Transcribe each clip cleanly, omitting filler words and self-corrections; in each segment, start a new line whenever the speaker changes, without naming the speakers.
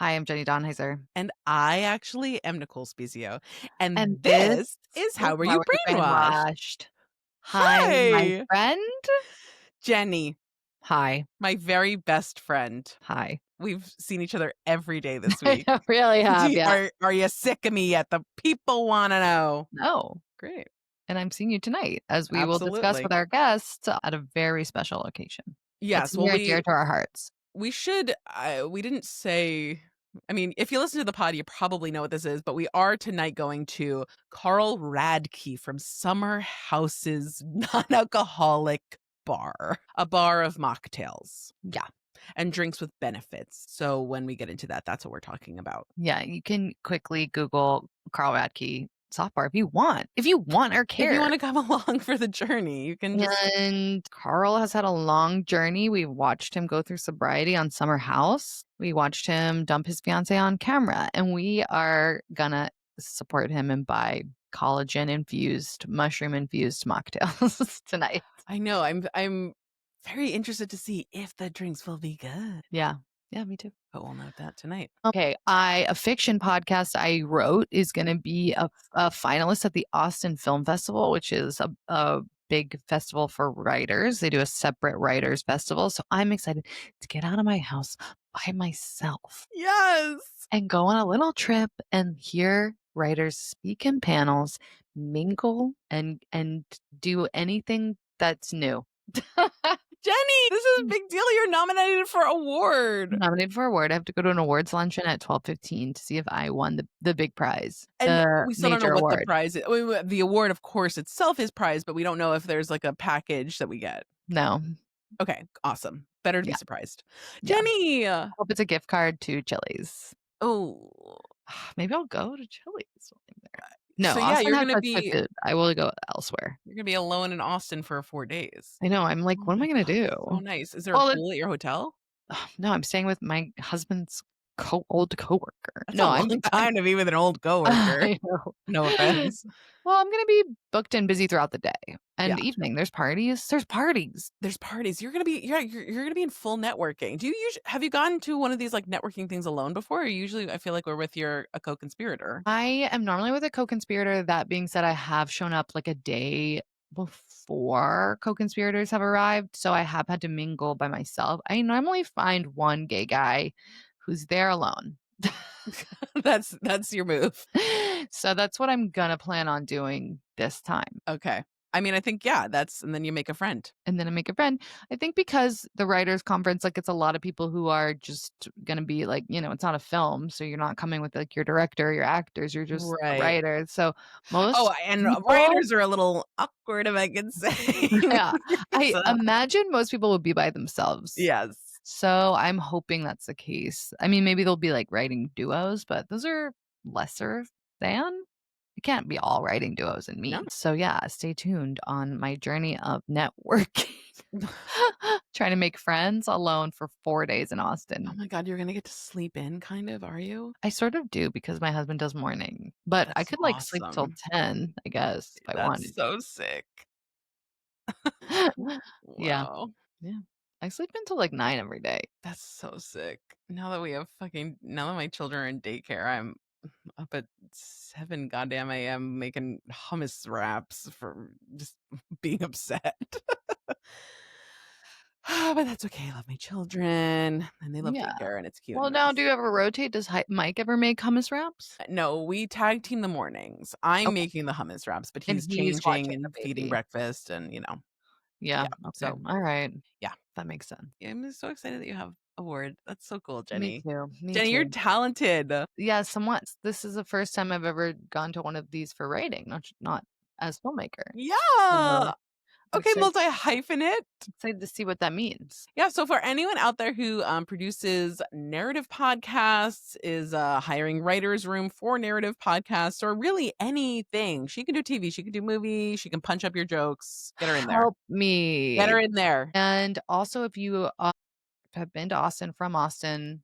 Hi, I'm Jenny Donheiser.
And I actually am Nicole Spezio. And
And this
this is
is
How Were
How
You
Were You
Brainwashed?
Brainwashed? Hi, my
Hi,
friend.
Jenny,
Hi.
my very best friend.
Hi.
We've seen each other every day this
I
week.
really have, yeah.
Are you sick of me yet? The people want to know.
No.
Great.
And I'm seeing you tonight, as we will discuss
Absolutely.
with our guests at a very special occasion. That's
Yes. Well,
near and dear to our hearts.
we should, we didn't say, I mean, if you listen to the pod, you probably know what this is, but we are tonight going to Carl Radke from Summer House's non-alcoholic bar, a bar of mocktails.
Yeah.
And drinks with benefits. So when we get into that, that's what we're talking about.
Yeah. You can quickly Google Carl Radke soft bar if you want. If you want or care.
If you want to come along for the journey, you can just.
And Carl has had a long journey. We watched him go through sobriety on Summer House. We watched him dump his fiance on camera. And we are going to support him and buy collagen-infused, mushroom-infused mocktails tonight.
I know. I'm very interested to see if the drinks will be good.
Yeah. Yeah, me too.
But we'll note that tonight.
Okay. A fiction podcast I wrote is going to be a finalist at the Austin Film Festival, which is a big festival for writers. They do a separate writers festival. So I'm excited to get out of my house by myself.
Yes.
And go on a little trip and hear writers speak in panels, mingle, and do anything that's new.
Jenny, this is a big deal. You're nominated for award.
Nominated for award. I have to go to an awards luncheon at 12:15 to see if I won the big prize.
And
the
we still don't know
major
what
award.
the prize is. I mean, the award, of course, itself is prize, but we don't know if there's like a package that we get.
No.
Okay, awesome. Better to be
Yeah.
surprised.
Yeah.
Jenny!
I hope it's a gift card to Chili's.
Oh.
Maybe I'll go to Chili's while I'm there. No,
So yeah,
Austin
you're
has
gonna
such good
be
food. I will go elsewhere.
you're gonna be alone in Austin for 4 days.
I know. I'm like,
Oh
what am
my
I going to
God,
do?
that's so nice. Is there a
Well,
pool at your hotel?
no, I'm staying with my husband's old coworker.
That's
No,
a long time to be with an old coworker.
I know.
No offense.
Well, I'm going to be booked and busy throughout the day and
Yeah.
evening. There's parties. There's parties.
There's parties. You're gonna be you're gonna be in full networking. Do you usually have you gone to one of these like networking things alone before? Or usually I feel like we're with a co-conspirator.
I am normally with a co-conspirator. That being said, I have shown up like a day before co-conspirators have arrived. So I have had to mingle by myself. I normally find one gay guy who's there alone.
That's your move.
So that's what I'm gonna plan on doing this time.
Okay. I mean, I think, yeah, and then you make a friend.
And then I make a friend. I think because the writers conference, like it's a lot of people who are just gonna be like, it's not a film. So you're not coming with like your director, your actors, you're just a writer. So most
and
people,
writers are a little awkward, if I could say.
yeah. I
So-
imagine most people would be by themselves.
yes.
So I'm hoping that's the case. I mean, maybe they'll be like writing duos, but those are lesser than. You can't be all writing duos and me.
No.
So yeah, stay tuned on my journey of networking. Trying to make friends alone for 4 days in Austin.
Oh my God, you're gonna get to sleep in, kind of, are you?
I sort of do because my husband does morning. But I
That's
could like sleep till
awesome.
10, I guess, if I wanted.
That's so sick.
Yeah.
Wow.
Yeah. I sleep until like 9 every day.
That's so sick. Now that my children are in daycare, I'm up at 7 goddamn AM making hummus wraps for just being upset. But that's okay. I love my children and they love
Yeah.
daycare and it's cute.
Well,
and
now
nice.
do you ever rotate? Does Mike ever make hummus wraps?
No, we tag team the mornings. I'm
Okay.
making the hummus wraps, but
And
he's
he's watching
changing
the
and feeding
baby.
breakfast and
Yeah.
Yeah,
Okay.
so
All right.
yeah.
That makes sense.
Yeah, I'm so excited that you have award. That's so cool,
Me
Jenny.
too. Me
Jenny, you're
too.
talented.
Yeah, somewhat. This is the first time I've ever gone to one of these for writing, not as filmmaker.
Yeah. Okay,
excited.
multi-hyphenate.
Excited to see what that means.
Yeah, so for anyone out there who produces narrative podcasts, is hiring writers room for narrative podcasts, or really anything, she can do TV, she can do movie, she can punch up your jokes. Get her in there.
Help me.
Get her in there.
And also, if you have been to Austin, from Austin,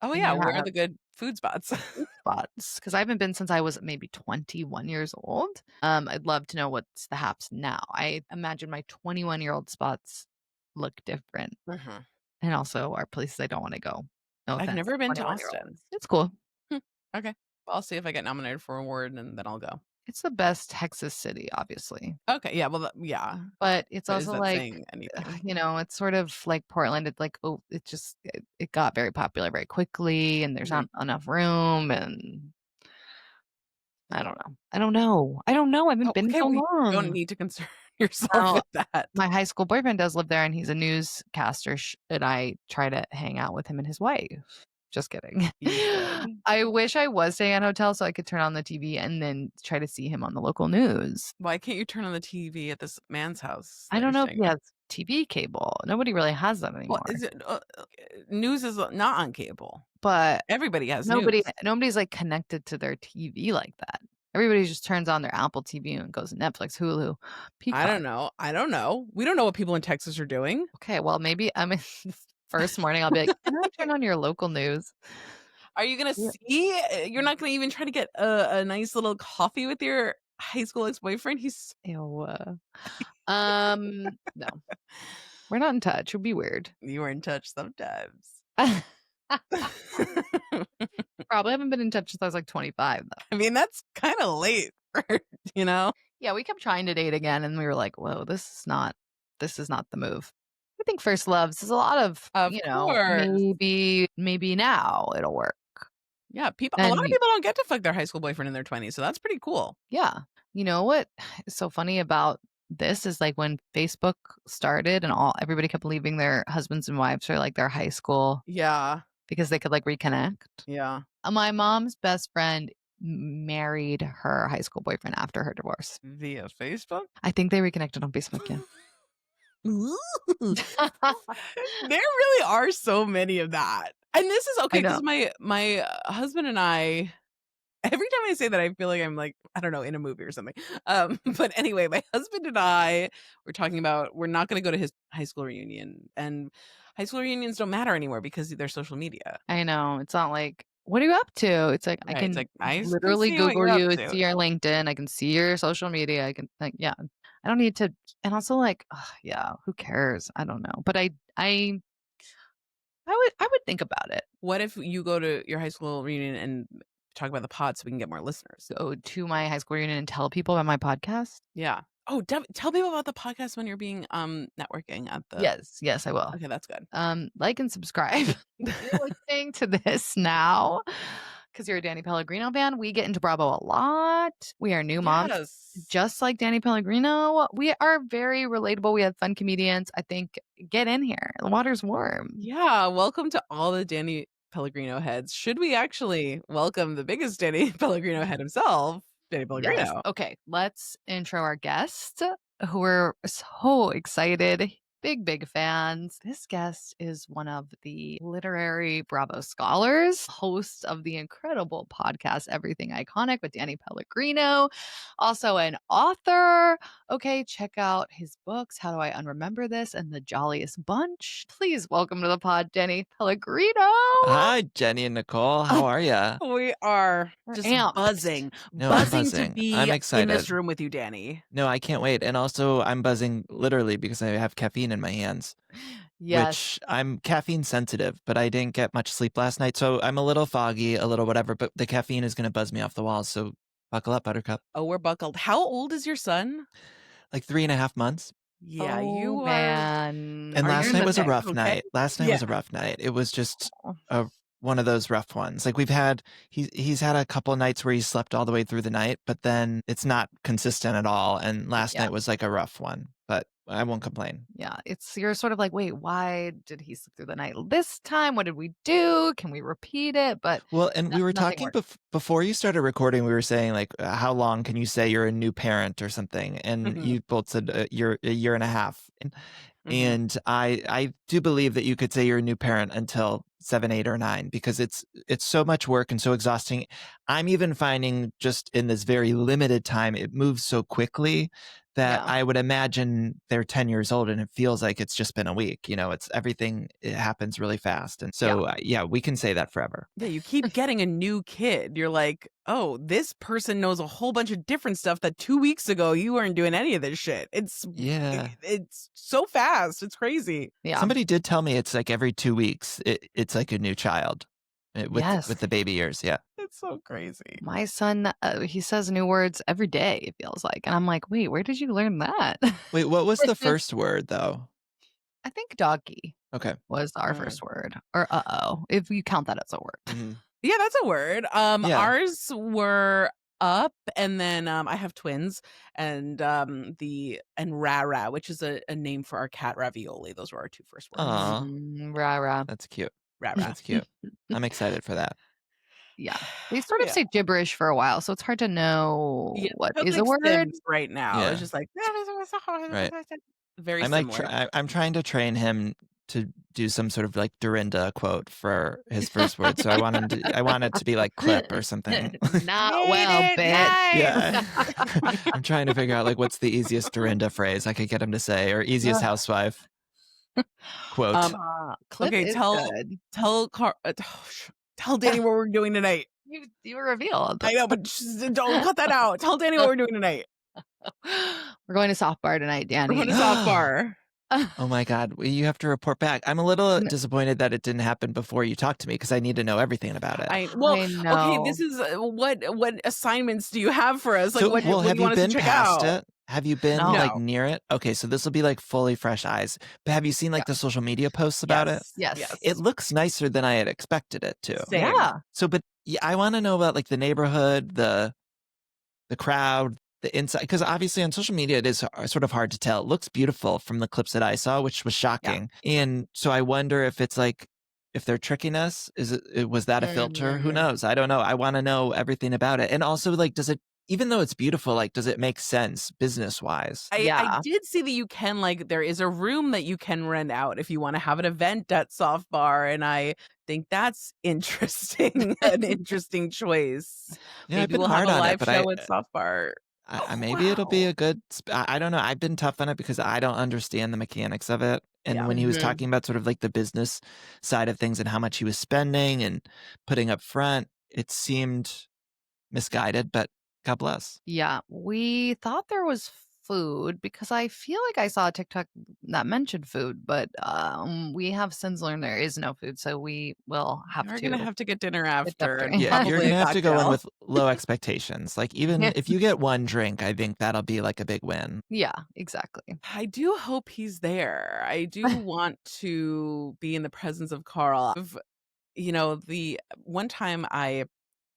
Oh
and
yeah,
you
where are
have
the good food spots?
spots, because I haven't been since I was maybe 21 years old. I'd love to know what's the haps now. I imagine my 21-year-old spots look different,
Mhm.
and also are places I don't want to go. No
I've
offense
never been to
21-year-olds.
Austin.
It's cool.
Hmm, okay. Well, I'll see if I get nominated for an award, and then I'll go.
It's the best Texas city, obviously.
Okay, yeah, well, yeah.
But it's
But is
also
that
like,
saying anything?
it's sort of like Portland. It's like, oh, it got very popular very quickly, and there's
Mhm.
not enough room, and I don't know. I don't know. I don't know. I haven't
Oh,
been
okay,
so
we don't
long.
need to concern yourself
Now,
with that.
my high school boyfriend does live there, and he's a newscaster, and I try to hang out with him and his wife. Just kidding.
You should.
I wish I was staying at a hotel so I could turn on the TV and then try to see him on the local news.
Why can't you turn on the TV at this man's house
I
that
don't
you're
know if
staying
he
with?
has TV cable. Nobody really has that
Well,
anymore.
is it news is not on cable.
But
Everybody has news.
nobody's, like, connected to their TV like that. Everybody just turns on their Apple TV and goes to Netflix, Hulu,
I
Peacock.
don't know. I don't know. We don't know what people in Texas are doing.
Okay, well, maybe I mean, first morning I'll be like, "Can I turn on your local news?"
Are you gonna
Yeah.
see? You're not gonna even try to get a nice little coffee with your high school ex-boyfriend? He's
Ew. No. We're not in touch. It would be weird.
You were in touch sometimes.
Probably haven't been in touch since I was, like, 25, though.
I mean, that's kinda late for you know?
Yeah, we kept trying to date again, and we were like, "Whoa, this is not the move." I think first loves is a lot of,
Of course.
maybe now it'll work.
Yeah, a lot
And
of
we
people don't get to fuck their high school boyfriend in their 20s, so that's pretty cool.
Yeah. You know what is so funny about this is, like, when Facebook started and everybody kept leaving their husbands and wives for, like, their high school
Yeah,
because they could, like, reconnect.
yeah.
My mom's best friend married her high school boyfriend after her divorce.
Via Facebook?
I think they reconnected on Facebook, yeah.
Ooh. There really are so many of that. And this is
I
okay
know.
because my husband and I every time I say that, I feel like I'm like, I don't know, in a movie or something. But anyway, my husband and I were talking about we're not going to go to his high school reunion, and high school reunions don't matter anymore because they're social media.
I know. It's not like, "What are you up to?" It's like, I
Right? It's
can
like I can
literally
see what
Google
you're up
you,
to.
see your LinkedIn, I can see your social media, I can, like, yeah. I don't need to, and also, like, ugh, yeah, who cares? I don't know. But I would think about it.
What if you go to your high school reunion and talk about the pod so we can get more listeners?
Go to my high school reunion and tell people about my podcast?
Yeah. Oh, tell people about the podcast when you're being networking at the.
Yes, I will.
Okay, that's good.
Like and subscribe. If you're listening to this now because you're a Danny Pellegrino fan. We get into Bravo a lot. We are new moms,
Yes.
just like Danny Pellegrino. We are very relatable. We have fun comedians. I think get in here. The water's warm.
Yeah. Welcome to all the Danny Pellegrino heads. Should we actually welcome the biggest Danny Pellegrino head himself, Danny
Yes.
Pellegrino?
Okay, let's intro our guest who we're so excited. Big fans. This guest is one of the literary Bravo scholars, host of the incredible podcast Everything Iconic with Danny Pellegrino, also an author. Okay, check out his books, How Do I Unremember This and The Jolliest Bunch. Please welcome to the pod, Danny Pellegrino.
Hi, Jenny and Nicole. How are ya?
We are
We're
just
amped.
buzzing.
No, I'm
buzzing to
buzzing.
be
I'm
in this
excited.
room with you, Danny.
No, I can't wait. And also, I'm buzzing literally because I have caffeine in my hands,
Yes.
which I'm caffeine sensitive, but I didn't get much sleep last night. So I'm a little foggy, a little whatever, but the caffeine is going to buzz me off the walls. So buckle up, Buttercup.
Oh, we're buckled. How old is your son?
Like 3.5 months.
Yeah,
Oh,
you are.
man.
And
Are
last
you
night
the
was a
thick,
rough
okay?
night. Last night
Yeah.
was a rough night. It was just one of those rough ones. Like he's had a couple nights where he slept all the way through the night, but then it's not consistent at all. And last
Yeah.
night was like a rough one, but I won't complain.
Yeah, you're sort of like, wait, why did he sleep through the night this time? What did we do? Can we repeat it? But
Well, and we were
nothing
talking before you started recording. We were saying like, how long can you say you're a new parent or something? And
Mhm.
you both said you're a year and a half.
Mhm.
And I do believe that you could say you're a new parent until 7, 8, or 9 because it's so much work and so exhausting. I'm even finding just in this very limited time, it moves so quickly that
Yeah.
I would imagine they're 10 years old and it feels like it's just been a week. You know, it's everything, it happens really fast. And so, yeah, we can say that forever.
Yeah, you keep getting a new kid. You're like, oh, this person knows a whole bunch of different stuff that 2 weeks ago you weren't doing any of this shit. It's so fast. It's crazy.
Yeah.
Somebody did tell me it's like every 2 weeks, it's like a new child with the baby years. Yeah.
It's so crazy.
My son, he says new words every day, it feels like. And I'm like, wait, where did you learn that?
Wait, what was the first word though?
I think doggy
Okay.
was our first word. Or uh-oh, if you count that as a word.
Mm-hmm.
Yeah, that's a word. Ours were up, and then I have twins, and Rara, which is a name for our cat Ravioli. Those were our two first words.
Aw.
Rah.
That's cute.
Rara.
That's cute. I'm excited for that.
Yeah. They sort of say gibberish for a while, so it's hard to know what is
like
a word
Sims right now.
Yeah.
It's just like
Right.
very
I'm
similar.
like I'm trying to train him to do some sort of like Dorinda quote for his first word. So I want it to be like clip or something.
Not well, bitch.
Yeah. I'm trying to figure out like what's the easiest Dorinda phrase I could get him to say, or easiest housewife quote.
Clip
okay,
is good.
Tell Danny what we're doing tonight.
You revealed.
I know, but don't cut that out. Tell Danny what we're doing tonight.
We're going to soft bar tonight, Danny.
We're going to soft bar.
Oh my God, you have to report back. I'm a little disappointed that it didn't happen before you talked to me because I need to know everything about it.
I know.
Okay, this is what assignments do you have for us? Like,
so,
what
have
do you
you
want us
been
to check
past
out?
it? Have you been
No.
like near it? Okay, so this will be like fully fresh eyes. But have you seen like the social media posts about it?
Yes.
It looks nicer than I had expected it to.
Same.
Yeah.
So, but yeah, I want to know about like the neighborhood, the crowd, the inside, because obviously on social media it is sort of hard to tell. It looks beautiful from the clips that I saw, which was shocking. And so I wonder if it's like, if they're tricking us, was that a filter? Who knows? I don't know. I want to know everything about it. And also, like, does it, even though it's beautiful, like, does it make sense business wise?
I did see that you can, like, there is a room that you can rent out if you want to have an event at Soft Bar, and I think that's interesting, an interesting choice.
Yeah,
Maybe
I've been
we'll
hard
have a
on it,
live
but
show at Soft Bar.
Maybe it'll be a good. I don't know. I've been tough on it because I don't understand the mechanics of it. And when he was talking about sort of like the business side of things and how much he was spending and putting up front, it seemed misguided. But God bless.
Yeah, we thought there was food because I feel like I saw a TikTok that mentioned food, but we have since learned there is no food, so we will have
You're
to.
gonna have to get dinner after.
dinner.
And
Yeah, you're
probably
gonna
a
have to go in
cocktail.
with low expectations. Like even if you get one drink, I think that'll be like a big win.
Yeah, exactly.
I do hope he's there. I do want to be in the presence of Carl. You know, the one time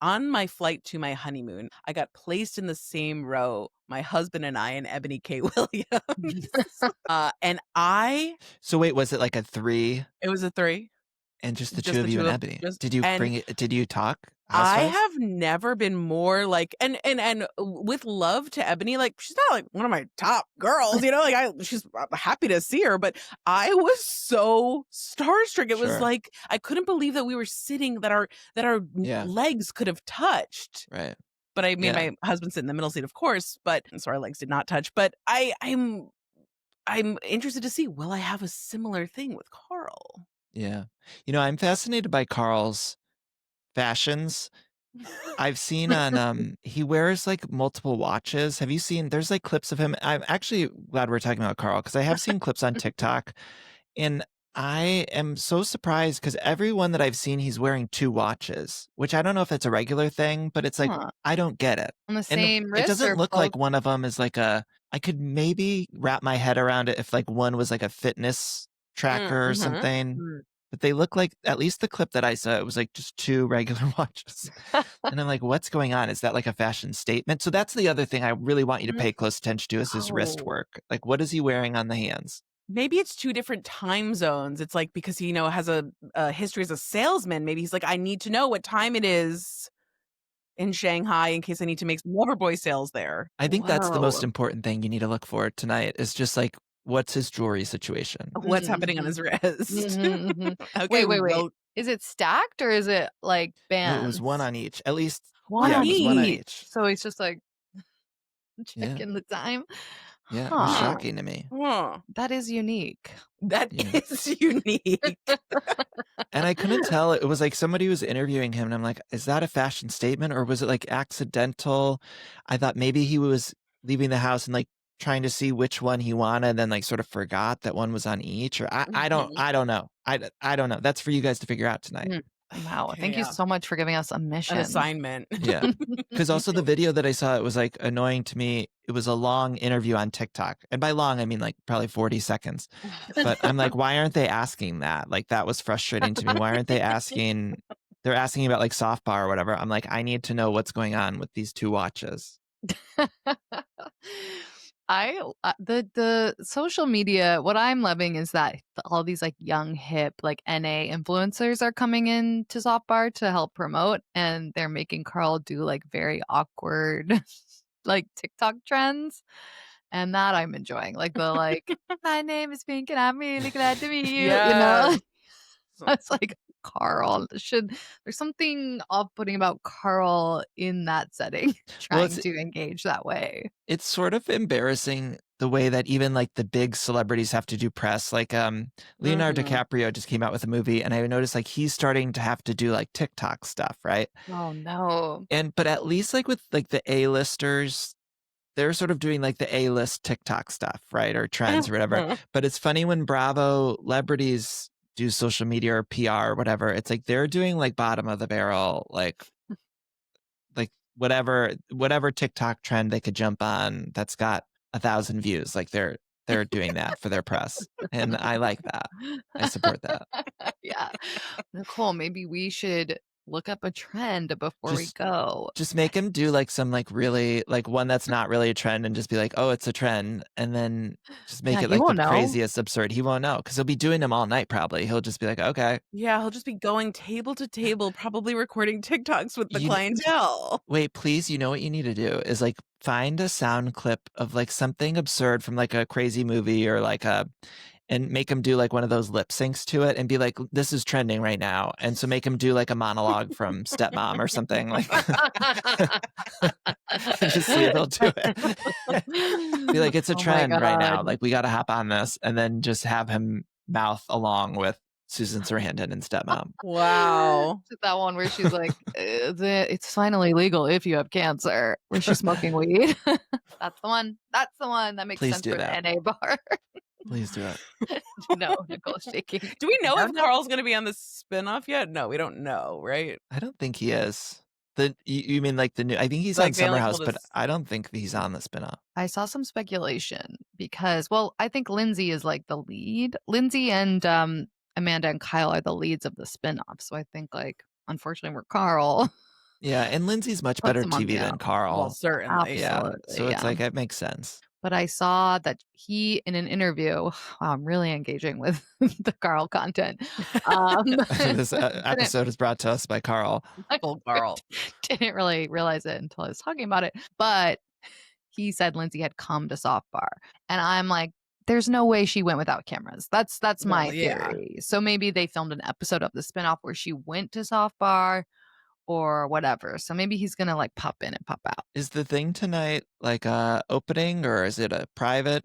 on my flight to my honeymoon, I got placed in the same row, my husband and I, and Ebony K. Williams. And
So wait, was it like a 3?
it was a 3.
And just the
Just
two
the
of you
two
and
of-
Ebony.
just-
Did you
and
bring it? Did you talk?
I
Housewives?
have never been more like, and with love to Ebony, like she's not like one of my top girls, you know, like she's happy to see her, but I was so starstruck. It was
Sure.
like I couldn't believe that we were sitting, that our
Yeah.
legs could have touched.
Right.
But I made
Yeah.
my husband sit in the middle seat, of course, but so our legs did not touch. But I'm interested to see, will I have a similar thing with Carl?
Yeah. You know, I'm fascinated by Carl's fashions. I've seen on he wears like multiple watches. Have you seen, there's like clips of him. I'm actually glad we're talking about Carl because I have seen clips on TikTok and I am so surprised because everyone that I've seen, he's wearing 2 watches, which I don't know if it's a regular thing, but it's like,
Huh.
I don't get it.
On the
And
same
it
wrist.
doesn't
or
look like
both?
one of them is like I could maybe wrap my head around it if like one was like a fitness tracker or something.
Mm.
But they look like, at least the clip that I saw, it was like just 2 regular watches. And I'm like, what's going on? Is that like a fashion statement? So that's the other thing I really want you to pay close attention to is his wrist
Oh.
work. Like, what is he wearing on the hands?
Maybe it's 2 different time zones. It's like because he, you know, has a history as a salesman. Maybe he's like, I need to know what time it is in Shanghai in case I need to make some Loverboy sales there.
I think that's the most
Whoa.
important thing you need to look for tonight is just like, what's his jewelry situation?
What's happening on his wrist? Okay,
Wait.
well,
Is it stacked or is it like
No,
bands?
it was one on each. At least
One
yeah,
on
it was one on
each.
each.
So he's just like
Yeah.
checking the time.
Yeah, it was
Huh.
shocking to me.
Huh.
That is unique.
That
Yeah.
is unique.
And I couldn't tell. It was like somebody was interviewing him, and I'm like, is that a fashion statement or was it like accidental? I thought maybe he was leaving the house and like trying to see which one he wanted, and then like sort of forgot that one was on each. Or I don't know. I don't know. That's for you guys to figure out tonight.
Mm. Wow.
Okay,
Thank you
yeah.
so much for giving us a
An
mission.
assignment.
Yeah. Because also the video that I saw, it was like annoying to me. It was a long interview on TikTok. And by long, I mean like probably 40 seconds. But I'm like, why aren't they asking that? Like that was frustrating to me. Why aren't they asking? They're asking about like soft bar or whatever. I'm like, I need to know what's going on with these two watches.
The social media, what I'm loving is that all these like young hip like NA influencers are coming in to soft bar to help promote, and they're making Carl do like very awkward like TikTok trends, and that I'm enjoying, like the like my name is Pink and I'm really glad to meet you, you know.
Yes.
It's like Carl there's something off-putting about Carl in that setting trying to engage that way.
It's sort of embarrassing the way that even like the big celebrities have to do press. Like Leonardo DiCaprio just came out with a movie, and I noticed like he's starting to have to do like TikTok stuff, right?
Oh no.
But at least like with like the A-listers, they're sort of doing like the A-list TikTok stuff, right? Or trends or whatever. But it's funny when Bravo celebrities do social media or PR or whatever, it's like they're doing like bottom of the barrel, like whatever TikTok trend they could jump on that's got 1,000 views. Like they're doing that for their press. And I like that. I support that.
Yeah. Nicole, maybe we should look up a trend before we go.
Just make him do like some like really like one that's not really a trend and just be like, oh, it's a trend. And then just make it like the craziest absurd. He won't know because he'll be doing them all night probably. He'll just be like, okay.
Yeah, he'll just be going table to table, probably recording TikToks with the clientele.
Wait, please, you know what you need to do is like find a sound clip of like something absurd from like a crazy movie or like and make him do like one of those lip syncs to it and be like, this is trending right now. And so make him do like a monologue from Stepmom or something like just see if he'll do it. Be like, it's a trend right now. Like we got to hop on this, and then just have him mouth along with Susan Sarandon and Stepmom.
Wow.
That one where she's like, it's finally legal if you have cancer, where she's smoking weed. That's the one. That's the one that makes sense for an NA bar.
Please do it.
No, Nicole's shaking.
Do we know if Carl's going to be on the spinoff yet? No, we don't know, right?
I don't think he is. You mean like the new? I think he's on Summer House, but I don't think he's on the spinoff.
I saw some speculation because, well, I think Lindsay is like the lead. Lindsay and Amanda and Kyle are the leads of the spinoff. So I think like, unfortunately, we're Carl.
Yeah, and Lindsay's much better TV than Carl.
Well, certainly.
Yeah. So it's like, it makes sense.
But I saw that he, in an interview, wow, I'm really engaging with the Carl content.
This episode is brought to us by Carl.
Carl.
Didn't really realize it until I was talking about it. But he said Lindsay had come to soft bar. And I'm like, there's no way she went without cameras. That's my theory. So maybe they filmed an episode of the spinoff where she went to soft bar or whatever. So maybe he's going to like pop in and pop out.
Is the thing tonight like opening, or is it a private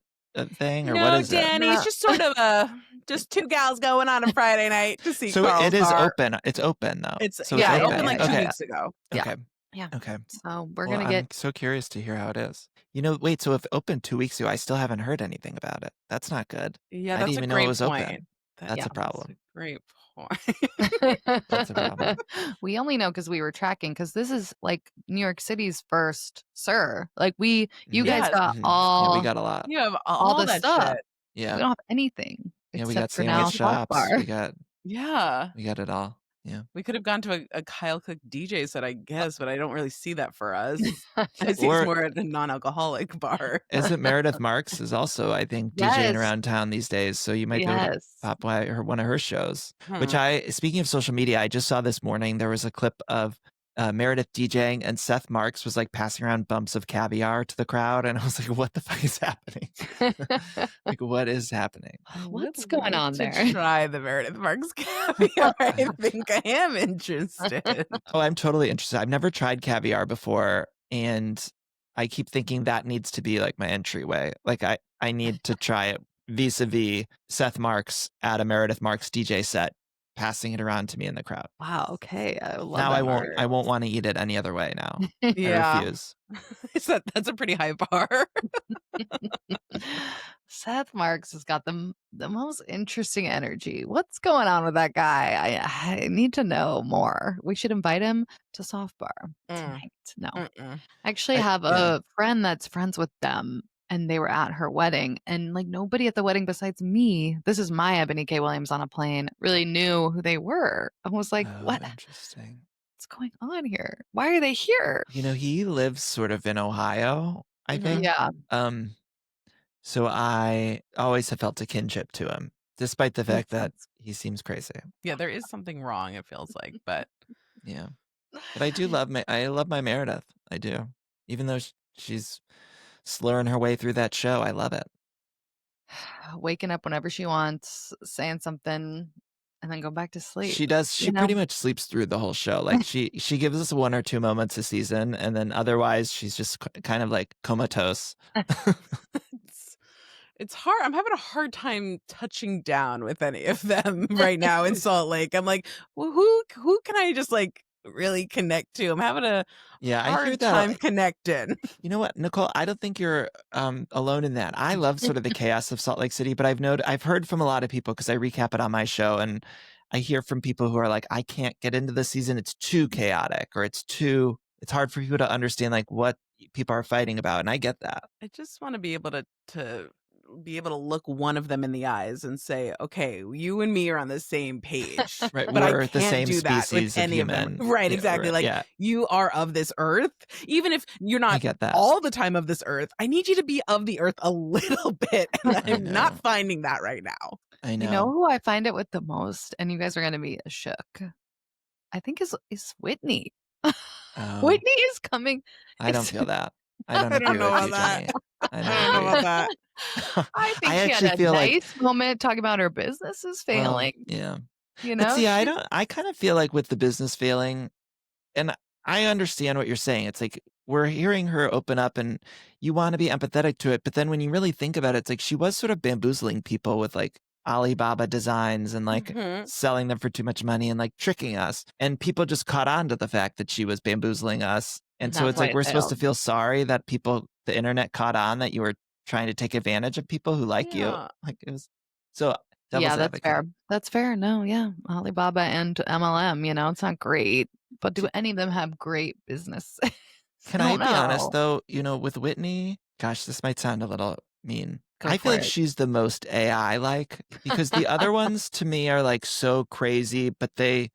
thing, or
no,
what is
Danny,
it?
it's just sort of just two gals going on a Friday night to see
So
Carl's
it is
bar.
open. It's open though.
It's
so
it's
open.
open like 2 weeks ago.
Okay.
Yeah.
Okay.
So we're going to get...
I'm so curious to hear how it is. You know, wait, so if it opened 2 weeks ago, I still haven't heard anything about it. That's not good.
Yeah,
I
that's
didn't even
a great
know it was
point.
open. That's a problem.
That's a great point.
That's a problem.
We only know because we were tracking, because this is like New York City's first SIR. Like you guys got all...
Yeah, we got a lot.
You have
all the
that
stuff.
Shit.
Yeah.
We don't have anything.
Yeah, we got
for now,
sandwich shops. We got it all. Yeah.
We could have gone to a Kyle Cook DJ set, I guess, but I don't really see that for us. I see
Or-
it's more at a non-alcoholic bar.
Isn't Meredeih Marks is also, I think, DJing around town these days. So you might be able to pop by one of her shows. Which speaking of social media, I just saw this morning, there was a clip of Meredeih DJing, and Seth Marks was like passing around bumps of caviar to the crowd. And I was like, what the fuck is happening? Like, what is happening?
What's going on there?
Try the Meredeih Marks caviar. I think I am interested.
Oh, I'm totally interested. I've never tried caviar before. And I keep thinking that needs to be like my entryway. Like I need to try it vis-a-vis Seth Marks at a Meredeih Marks DJ set, passing it around to me in the crowd.
Wow. Okay. I love
Now I
that.
won't want to eat it any other way now. I
Yeah.
refuse.
That's a pretty high bar.
Seth Marks has got the most interesting energy. What's going on with that guy? I need to know more. We should invite him to Soft Bar tonight. No.
Mm-mm.
I actually have a friend that's friends with them, and they were at her wedding, and like nobody at the wedding besides me, this is my Ebony K. Williams on a plane, really knew who they were. I was like, what?
Interesting.
What's going on here? Why are they here?
You know, he lives sort of in Ohio, I think.
Yeah.
So I always have felt a kinship to him, despite the fact that
sense.
he seems crazy.
Yeah, there is something wrong, it feels like, but
Yeah. But I do love my Meredeih. I do. Even though she's slurring her way through that show, I love it.
Waking up whenever she wants, saying something, and then go back to sleep.
She does. She pretty much sleeps through the whole show. Like she gives us 1 or 2 moments a season, and then otherwise she's just kind of like comatose.
it's hard. I'm having a hard time touching down with any of them right now in Salt Lake. I'm like, well, who can I just like really connect to? I'm having a hard time connecting.
You know what, Nicole? I don't think you're alone in that. I love sort of the chaos of Salt Lake City, but I've heard from a lot of people because I recap it on my show, and I hear from people who are like, I can't get into the season. It's too chaotic, or it's hard for people to understand like what people are fighting about, and I get that.
I just want to be able to be able to look one of them in the eyes and say, okay, you and me are on the same page.
Right,
but
we're
I can't
the same
do that
species
with any
of
them.
human.
Right, exactly. You are of this earth. Even if you're not all the time of this earth, I need you to be of the earth a little bit. And I'm not finding that right now.
I know.
You know who I find it with the most, and you guys are going to be shook, I think is Whitney. Whitney is coming.
I don't feel that. I don't
know about that. I don't know about that.
I think she had a nice moment talking about her business is failing.
Yeah.
You know?
But see, I kind of feel like with the business failing, and I understand what you're saying. It's like we're hearing her open up and you want to be empathetic to it. But then when you really think about it, it's like she was sort of bamboozling people with like Alibaba designs and like selling them for too much money and like tricking us. And people just caught on to the fact that she was bamboozling us. And so it's like we're supposed to feel sorry that the internet caught on that you were trying to take advantage of people who like you. Like it was so.
Yeah, that's fair. That's fair. No, yeah. Alibaba and MLM, you know, it's not great. But do any of them have great business?
Can I be honest though? You know, with Whitney, gosh, this might sound a little mean. I feel like she's the most AI like because the other ones to me are like so crazy, but they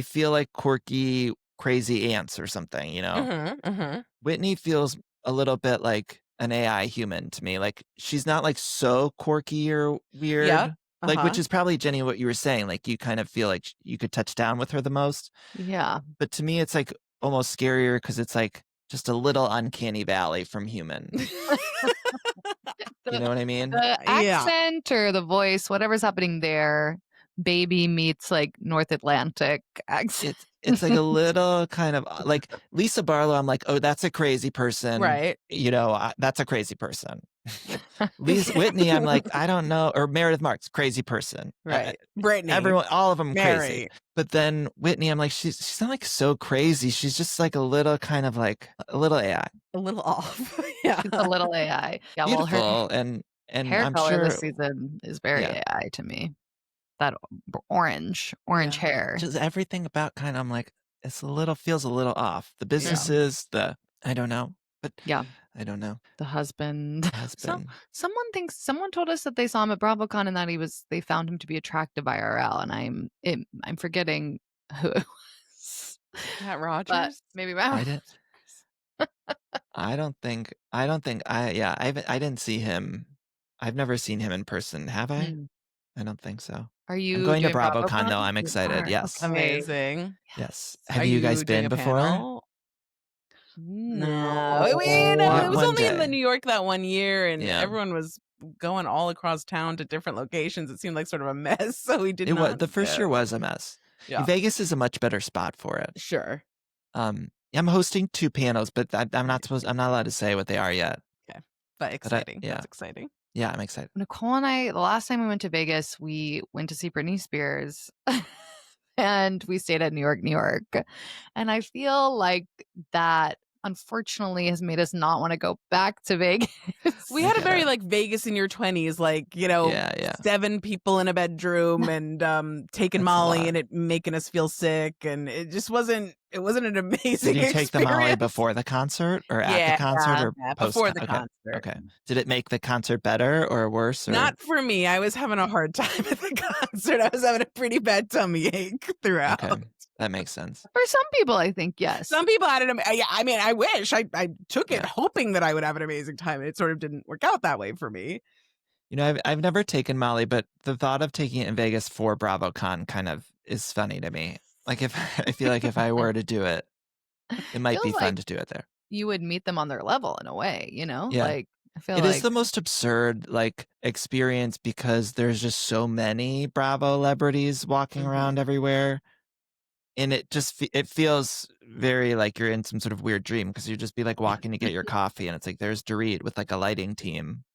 feel like quirky, crazy ants or something, you know? Whitney feels a little bit like an AI human to me. Like she's not like so quirky or weird.
Yeah.
Like, which is probably, Jenny, what you were saying. Like, you kind of feel like you could touch down with her the most.
Yeah.
But to me, it's like almost scarier because it's like just a little uncanny valley from human. You know what I mean?
The accent or the voice, whatever's happening there, baby meets like North Atlantic accent.
It's like a little kind of like Lisa Barlow. I'm like, oh, that's a crazy person.
Right.
You know, that's a crazy person. Lisa Whitney, I'm like, I don't know. Or Meredeih Marks, crazy person.
Right. Brittany.
Everyone, all of them
Mary.
crazy. But then Whitney, I'm like, she's not like so crazy. She's just like a little kind of like a little AI.
A little off. Yeah.
She's a little AI. Yeah,
Beautiful.
well, her
and
hair
I'm
color
sure
this season is very AI to me. That orange hair.
Just everything about kind of, I'm like, feels a little off. The businesses, I don't know. But
yeah,
I don't know.
The husband. Someone told us that they saw him at Bravocon and that they found him to be attractive IRL, and I'm forgetting who it was.
Matt Rogers?
But maybe Matt Rogers.
I didn't see him. I've never seen him in person. Have I? I don't think so.
Are you
I'm going to
doing
Bravocon though. I'm excited. Yes.
Amazing.
Yes. Have you guys been before?
No. It was only in the New York that one year, and everyone was going all across town to different locations. It seemed like sort of a mess, so we did not.
The first year was a mess.
Yeah.
Vegas is a much better spot for it.
Sure.
I'm hosting 2 panels, but I'm not allowed to say what they are yet.
Okay. But exciting. That's exciting.
Yeah, I'm excited.
Nicole and I, the last time we went to Vegas, we went to see Britney Spears and we stayed at New York, New York. And I feel like that unfortunately has made us not want to go back to Vegas.
We had a very like Vegas in your 20s, like, 7 people in a bedroom and taking Molly and it making us feel sick, and it just wasn't an amazing
Did you take the Molly
experience.
before the concert or at the concert or post?
Before the concert.
Okay. Did it make the concert better or worse? Or?
Not for me. I was having a hard time at the concert. I was having a pretty bad tummy ache throughout.
Okay. That makes sense.
For some people, I think, yes.
Some people had it. Yeah, I mean, I wish I took it hoping that I would have an amazing time. It sort of didn't work out that way for me.
I've never taken Molly, but the thought of taking it in Vegas for Bravocon kind of is funny to me. Like I feel like if I were to do it, it might be fun to do it there.
You would meet them on their level in a way,
Yeah.
Like I feel
it is the most absurd experience because there's just so many Bravo celebrities walking around everywhere. And it feels very like you're in some sort of weird dream because you just be like walking to get your coffee and it's like there's Dorit with like a lighting team.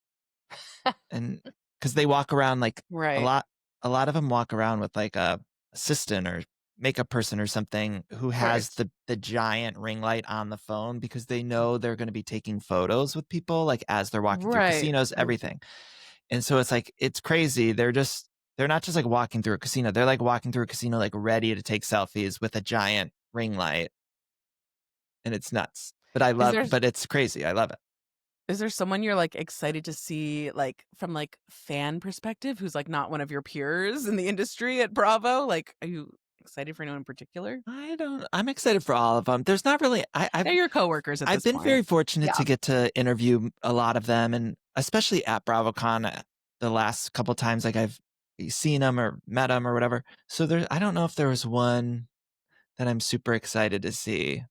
And because they walk around a lot of them walk around with like a assistant or makeup person or something who has the giant ring light on the phone because they know they're going to be taking photos with people like as they're walking through casinos, everything. And so it's like it's crazy. They're not just like walking through a casino. They're like walking through a casino like ready to take selfies with a giant ring light. And it's nuts. But it's crazy. I love it.
Is there someone you're like excited to see like from like fan perspective who's like not one of your peers in the industry at Bravo? Like, are you excited for anyone in particular?
I'm excited for all of them. There's not really
they're your coworkers at this point.
I've been very fortunate to get to interview a lot of them, and especially at Bravocon the last couple times I've seen them or met them or whatever. So I don't know if there was one that I'm super excited to see.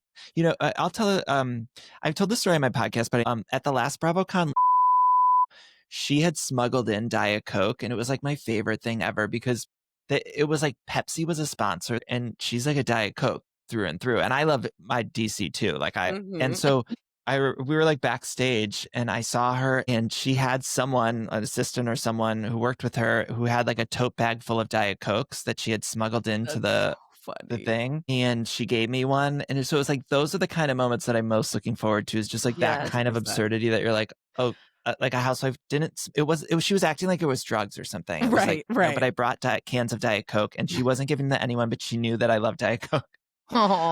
I'll tell I've told this story on my podcast, but at the last Bravocon, she had smuggled in Diet Coke, and it was like my favorite thing ever because it was like Pepsi was a sponsor, and she's like a Diet Coke through and through. And I love my DC too. And so we were like backstage and I saw her and she had an assistant or someone who worked with her who had like a tote bag full of Diet Cokes that she had smuggled into the thing. And she gave me one. And so it was like, those are the kind of moments that I'm most looking forward to is just like that kind of absurdity that you're like, oh, like a housewife she was acting like it was drugs or something. Right. No, but I brought cans of Diet Coke and she wasn't giving them to anyone, but she knew that I love Diet Coke.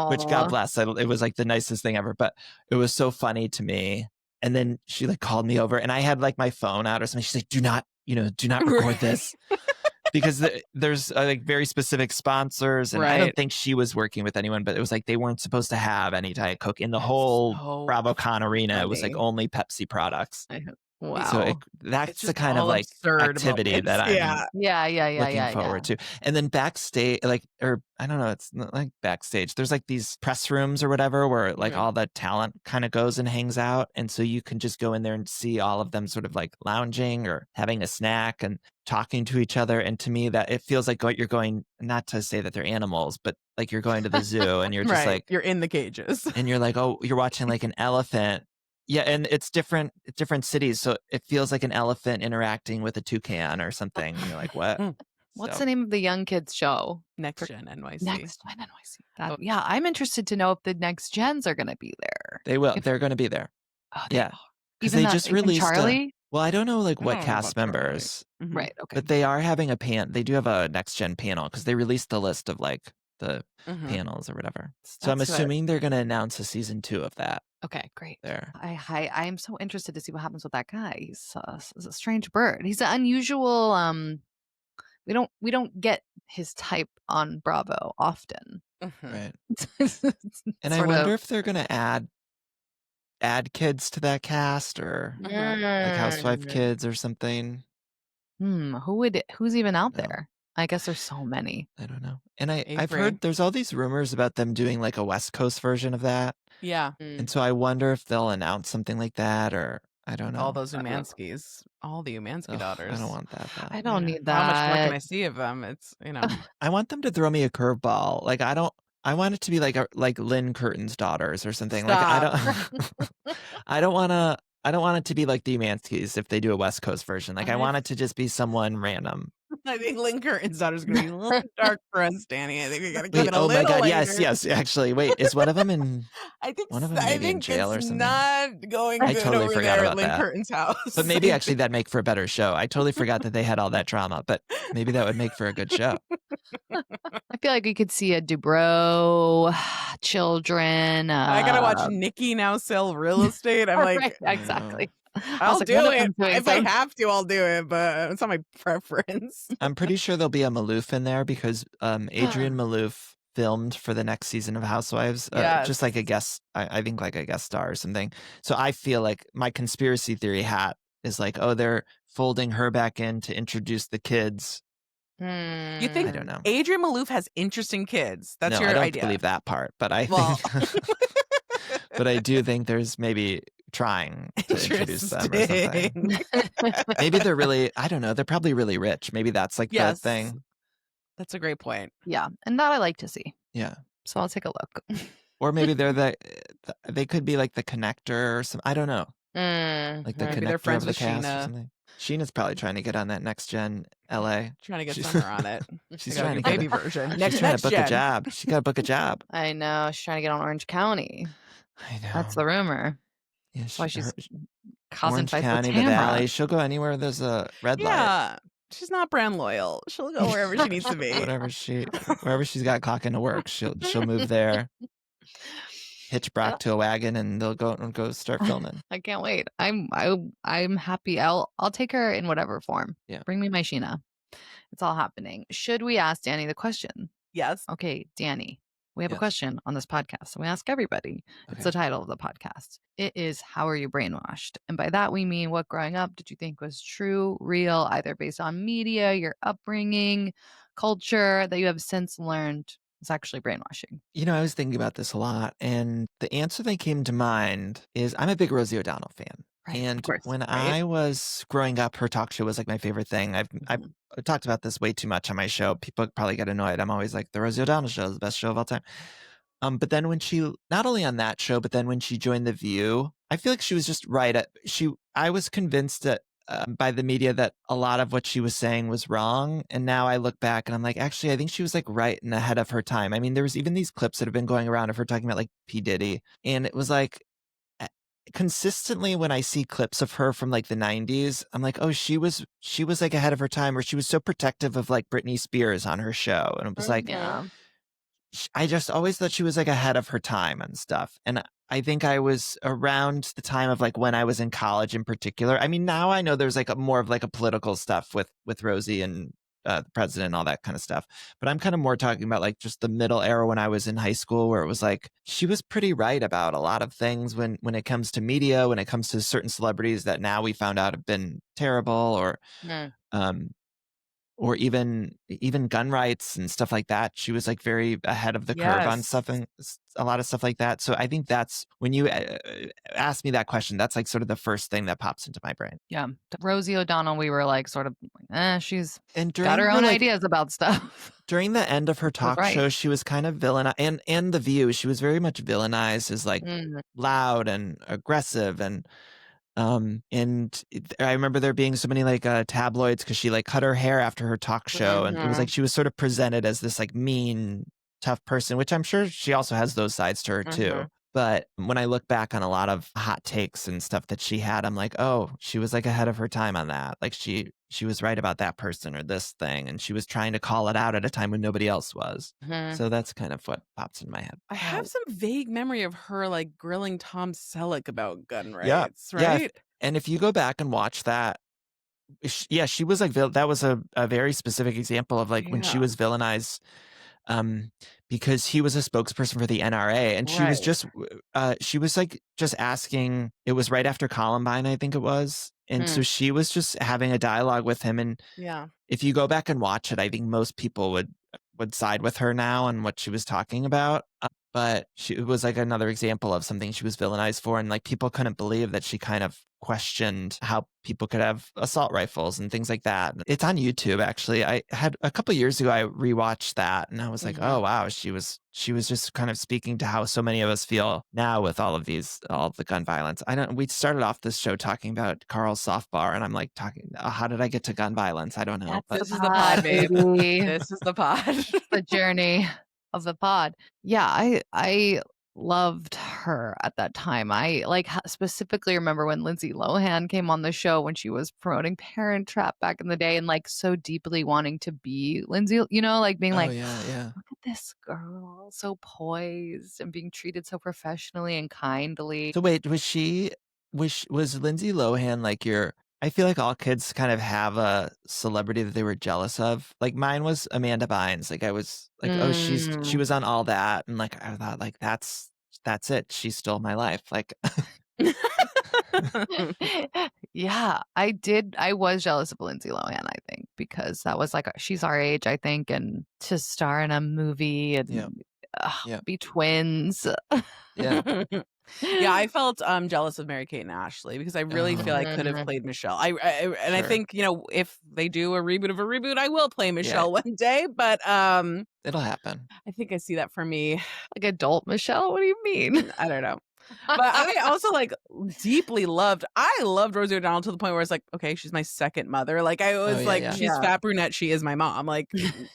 Which God bless. It was like the nicest thing ever, but it was so funny to me. And then she like called me over and I had like my phone out or something. She's like, do not record this because there's like very specific sponsors. And I don't think she was working with anyone, but it was like, they weren't supposed to have any Diet Coke in the whole Bravocon arena. Funny. It was like only Pepsi products.
Wow.
So that's the kind of like activity that I'm looking forward to. And then backstage, I don't know, it's not like backstage. There's like these press rooms or whatever where like all the talent kind of goes and hangs out. And so you can just go in there and see all of them sort of like lounging or having a snack and talking to each other. And to me that it feels like you're going, not to say that they're animals, but like you're going to the zoo and you're just like,
you're in the cages
and you're like, oh, you're watching like an elephant. Yeah, and it's different cities, so it feels like an elephant interacting with a toucan or something. And you're like, what?
What's the name of the young kids show?
Next Gen NYC.
Next Gen NYC. Yeah, I'm interested to know if the next gens are going to be there.
They will. They're going to be there.
Oh,
yeah, because they just released
Charlie.
Well, I don't know like what cast members,
right? Okay,
but they are having They do have a Next Gen panel because they released the list of like the panels or whatever. So I'm assuming they're going to announce a season 2 of that.
Okay, great.
There.
I'm so interested to see what happens with that guy. He's a strange bird. He's an unusual. We don't get his type on Bravo often.
Right. And I wonder if they're gonna add kids to that cast or like housewife kids or something.
Who's even out there? I guess there's so many.
I don't know. And I've heard there's all these rumors about them doing like a West Coast version of that.
Yeah.
And so I wonder if they'll announce something like that or I don't know.
All those Umanskis, all the Umansky daughters.
I don't want that.
I don't need that.
How much more can I see of them? It's,
I want them to throw me a curveball. Like I don't I want it to be like Lynn Curtin's daughters or something. Like
Stop.
I don't want it to be like the Umanskis if they do a West Coast version. Like I want it to just be someone random.
I think Lynn Curtin's daughter's going to be a little dark for us, Danny. I think we got to keep
Wait,
it a
oh my
little
God,
lighter.
yes. Actually, wait, is one of them in?
I think
One of them maybe in jail or
it's
something.
not going
I
good
totally
over
forgot
there
about
at Lynn
that.
Curtin's house.
But maybe actually that'd make for a better show. I totally forgot that they had all that drama, but maybe that would make for a good show.
I feel like we could see a Dubrow, children.
I gotta watch Nikki now sell real estate. I'm like,
right, exactly.
I'll
like,
do
one of
it.
them's doing
If I
something.
have to, I'll do it, but it's not my preference.
I'm pretty sure there'll be a Maloof in there because Adrian Maloof filmed for the next season of Housewives, just like a guest, I think like a guest star or something. So I feel like my conspiracy theory hat is like, oh, they're folding her back in to introduce the kids.
You think
I don't know.
Adrian Maloof has interesting kids? That's
no,
your
I don't
idea.
believe that part, but I think, but I do think there's maybe trying to introduce them or something. Maybe they're really, I don't know, they're probably really rich. Maybe that's like the thing.
That's a great point.
Yeah, and that I like to see.
Yeah.
So I'll take a look.
Or maybe they're they could be like the connector or something. I don't know. Like the
Maybe they're
connector
friends
of the
with
cast or
Sheena.
something. Sheena's probably trying to get on that next gen LA.
Trying to get Summer on it.
She's
They got
trying
a
to get
baby
a,
version.
she's trying to book
gen.
a job. She got to book a job.
I know. She's trying to get on Orange County.
I know.
That's the rumor.
Yeah,
That's why she's causing
Orange
fights
County,
with
the
Tamra.
Valley. She'll go anywhere there's a red light.
Yeah. She's not brand loyal. She'll go wherever she needs to be.
Wherever she's got clock into work, she'll move there. Hitch Brock to a wagon and they'll go start filming.
I can't wait. I'm happy. I'll take her in whatever form.
Yeah.
Bring me my Sheena. It's all happening. Should we ask Danny the question?
Yes.
Okay, Danny. We have a
Yes.
question on this podcast. So we ask everybody.
Okay.
It's the title of the podcast. It is How Are You Brainwashed? And by that we mean what growing up did you think was true, real, either based on media, your upbringing, culture that you have since learned is actually brainwashing?
You know, I was thinking about this a lot, and the answer that came to mind is I'm a big Rosie O'Donnell fan.
Right, of
And
course,
when
right?
I was growing up, her talk show was like my favorite thing. I've talked about this way too much on my show. People probably get annoyed. I'm always like, the Rosie O'Donnell show is the best show of all time. But then when she, not only on that show, but then when she joined The View, I feel like she was just right. I was convinced that by the media that a lot of what she was saying was wrong. And now I look back and I'm like, actually, I think she was like right and ahead of her time. I mean, there was even these clips that have been going around of her talking about like P. Diddy. And it was like, consistently when I see clips of her from like the 90s, I'm like, oh, she was like ahead of her time, or she was so protective of like Britney Spears on her show. And it was like,
yeah.
I just always thought she was like ahead of her time and stuff. And I think I was around the time of like when I was in college in particular. I mean, now I know there's like more of like a political stuff with Rosie and the president and all that kind of stuff. But I'm kind of more talking about like just the middle era when I was in high school, where it was like she was pretty right about a lot of things when it comes to media, when it comes to certain celebrities that now we found out have been terrible, or even gun rights and stuff like that. She was like very ahead of the curve on stuff and a lot of stuff like that. So I think that's when you ask me that question, that's like sort of the first thing that pops into my brain.
Yeah. Rosie O'Donnell, we were like sort of, she's
and
got her own ideas about stuff.
During the end of her talk show, she was kind of villainized, and The View, she was very much villainized as like loud and aggressive and I remember there being so many like tabloids because she like cut her hair after her talk show, and it was like she was sort of presented as this like mean, tough person, which I'm sure she also has those sides to her too. But when I look back on a lot of hot takes and stuff that she had, I'm like, oh, she was like ahead of her time on that. Like she was right about that person or this thing, and she was trying to call it out at a time when nobody else was. So that's kind of what pops in my head.
I have some vague memory of her like grilling Tom Selleck about gun rights, right?
Yeah. And if you go back and watch that, she was like, that was a very specific example of like when she was villainized because he was a spokesperson for the NRA, and she was just she was like just asking, it was right after Columbine, I think it was. And so she was just having a dialogue with him. And if you go back and watch it, I think most people would side with her now on what she was talking about. but it was like another example of something she was villainized for. And like people couldn't believe that she kind of questioned how people could have assault rifles and things like that. It's on YouTube, actually. I had a couple years ago, I rewatched that and I was like, oh, wow, she was just kind of speaking to how so many of us feel now with all of the gun violence. We started off this show talking about Carl's soft bar, and I'm like how did I get to gun violence? I don't know.
This is the pod, babe. This is the pod.
The journey of the pod. Yeah, I loved her at that time. I specifically remember when Lindsay Lohan came on the show when she was promoting Parent Trap back in the day, and like so deeply wanting to be Lindsay, like being like,
yeah.
look at this girl, so poised and being treated so professionally and kindly.
So wait, was Lindsay Lohan like I feel like all kids kind of have a celebrity that they were jealous of. Like mine was Amanda Bynes. Like I was like, oh, she was on All That, and like I thought, like that's it. She stole my life. Like,
yeah, I did. I was jealous of Lindsay Lohan, I think, because that was like she's our age, I think, and to star in a movie and be twins.
Yeah.
Yeah, I felt jealous of Mary-Kate and Ashley because I really feel I could have played Michelle. I think, if they do a reboot of a reboot, I will play Michelle one day, but
it'll happen.
I think I see that for me.
Like adult Michelle? What do you mean?
I don't know. But I also deeply loved Rosie O'Donnell to the point where it's like, okay, she's my second mother. Like I was she's fat brunette, she is my mom. Like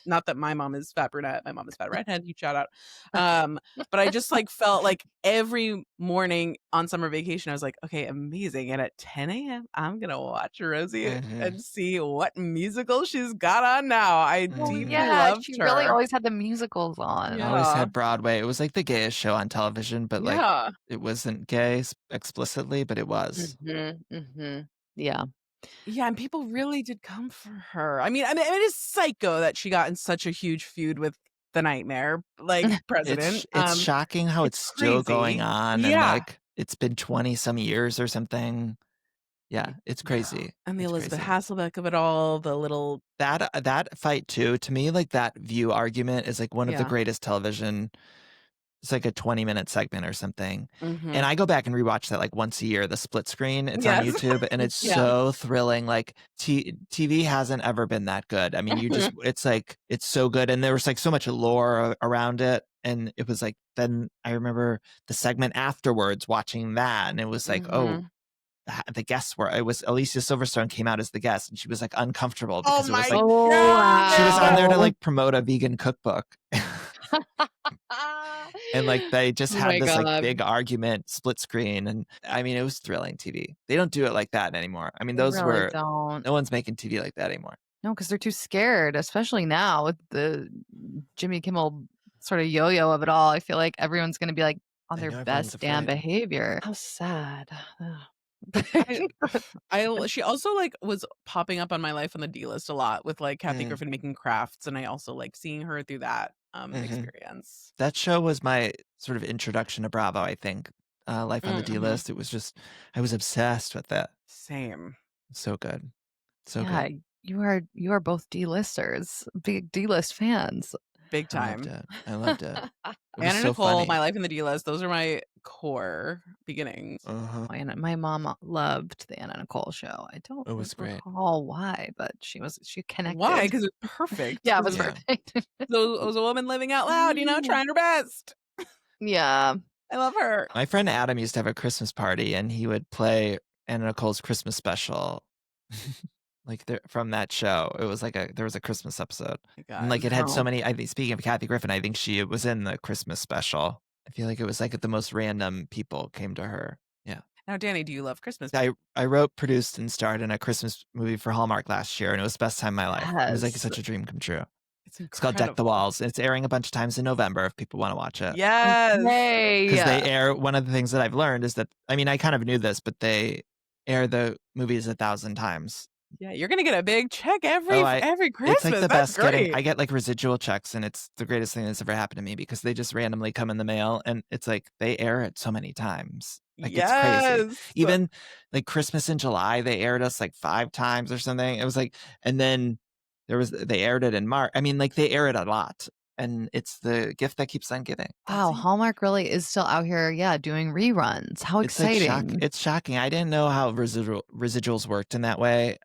not that my mom is fat brunette, my mom is fat redhead, you shout out. But I just felt like every morning on summer vacation I was like, okay, amazing. And at 10 a.m. I'm gonna watch Rosie and see what musical she's got on now. I deeply loved
she
her.
really always had the musicals on.
Always had Broadway. It was like the gayest show on television, but like it wasn't gay explicitly, but it was.
Yeah.
Yeah, and people really did come for her. I mean, it is psycho that she got in such a huge feud with the Nightmare president.
It's shocking how it's still going on, and like it's been 20 some years or something. Yeah, it's crazy.
And the Elizabeth Hasselbeck of it all, the little
that fight too. To me, like that View argument is like one of the greatest television. It's like a 20-minute segment or something. And I go back and rewatch that like once a year, the split screen. It's on YouTube and it's so thrilling. Like TV hasn't ever been that good. I mean, it's like, it's so good. And there was like so much lore around it. And it was like, then I remember the segment afterwards watching that. And it was like, oh, the guests it was Alicia Silverstone came out as the guest and she was like uncomfortable because it was like, she was on there to like promote a vegan cookbook. And like they just had this like big argument, split screen, and I mean it was thrilling TV. They don't do it like that anymore. I mean those
really
no one's making TV like that anymore.
No, because they're too scared, especially now with the Jimmy Kimmel sort of yo-yo of it all. I feel like everyone's going to be like on their best damn behavior. How sad.
She also was popping up on my Life on the D list a lot with like Kathy Griffin making crafts, and I also like seeing her through that experience.
That show was my sort of introduction to Bravo, I think. Life on the D list. It was just I was obsessed with it.
Same.
So good. So
good. You are both D-listers, big D-list fans.
Big time.
I loved it.
Anna Nicole, My Life in the D-List. Those are my core beginnings.
And my mom loved the Anna Nicole show. I don't recall why, but she connected.
Why? Because it was perfect.
Yeah, it was perfect.
So it was a woman living out loud, trying her best.
Yeah.
I love her.
My friend Adam used to have a Christmas party and he would play Anna Nicole's Christmas special. From that show, it was like there was a Christmas episode, and like it had so many. Speaking of Kathy Griffin, I think she was in the Christmas special. I feel like it was like the most random people came to her. Yeah.
Now, Danny, do you love Christmas?
I wrote, produced, and starred in a Christmas movie for Hallmark last year, and it was the best time of my life. It was like such a dream come true. It's called Deck the Walls. It's airing a bunch of times in November if people want to watch it.
Yes.
Because they air. One of the things that I've learned is that I kind of knew this, but they air the movies 1,000 times.
Yeah, you're gonna get a big check every Christmas.
It's like the
that's
best getting. I get like residual checks, and it's the greatest thing that's ever happened to me because they just randomly come in the mail, and it's like they air it so many times. Like it's crazy. Even like Christmas in July, they aired us like 5 times or something. It was like, and then they aired it in March. I mean, like they air it a lot. and it's the gift that keeps on giving.
Wow, Hallmark really is still out here, doing reruns. How
It's like
exciting.
it's shocking. I didn't know how residuals worked in that way,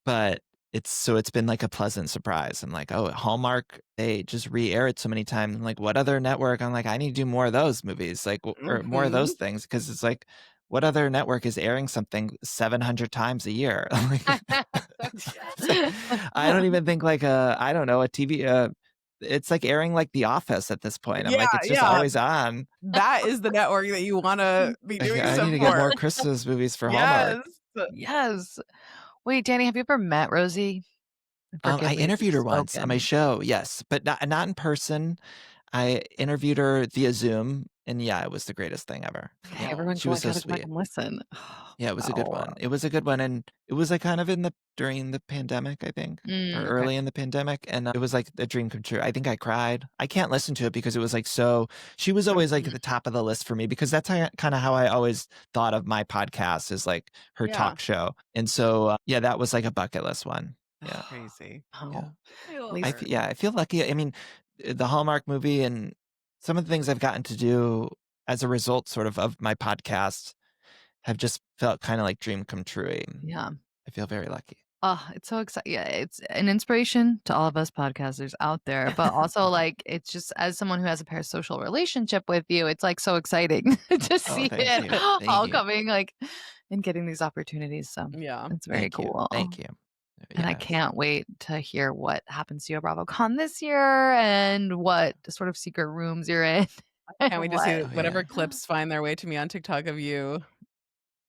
but it's been like a pleasant surprise. I'm like, oh, Hallmark, they just re-air it so many times. I'm like, what other network? I'm like, I need to do more of those movies, like or more of those things, because it's like, what other network is airing something 700 times a year? Like, I don't even think like I don't know, a TV. It's like airing like The Office at this point. I'm like, it's just always on.
That is the network that you want to be doing
I need to get more Christmas movies for Hallmark.
Yes. Wait, Danny, have you ever met Rosie?
I interviewed her once on my show, yes, but not in person. I interviewed her via Zoom, and yeah, it was the greatest thing ever.
Okay,
Yeah,
everyone
she was so sweet.
Listen.
Yeah, it was a good one. It was a good one, and it was like kind of during the pandemic, I think, or early in the pandemic, and it was like a dream come true. I think I cried. I can't listen to it because it was like so. She was always like at the top of the list for me because that's kind of how I always thought of my podcast, is like her talk show, and so yeah, that was like a bucket list one. Yeah,
crazy.
Oh,
yeah. I feel lucky. I mean, the Hallmark movie and some of the things I've gotten to do as a result, sort of my podcast, have just felt kind of like dream come true.
Yeah.
I feel very lucky.
Oh, it's so exciting. Yeah, it's an inspiration to all of us podcasters out there, but also like it's just, as someone who has a parasocial relationship with you, it's like so exciting to see it all coming like and getting these opportunities. So
yeah,
it's very cool.
Thank you.
And I can't wait to hear what happens to you at Bravocon this year and what sort of secret rooms you're in.
Can't wait to see whatever clips find their way to me on TikTok of you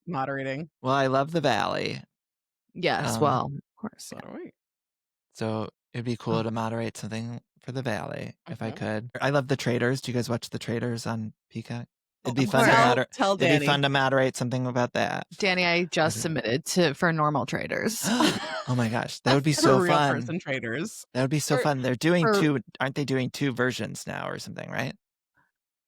moderating.
Well, I love the Valley.
Yes, well, of course.
So it'd be cool to moderate something for the Valley if I could. I love The Traders. Do you guys watch The Traders on Peacock? It'd be fun
Tell Danny.
It'd be fun to moderate something about that.
Danny, I just submitted for normal traders.
Oh my gosh, that would be so
real
fun.
Person traders.
That would be so fun. They're doing aren't they doing 2 versions now or something, right?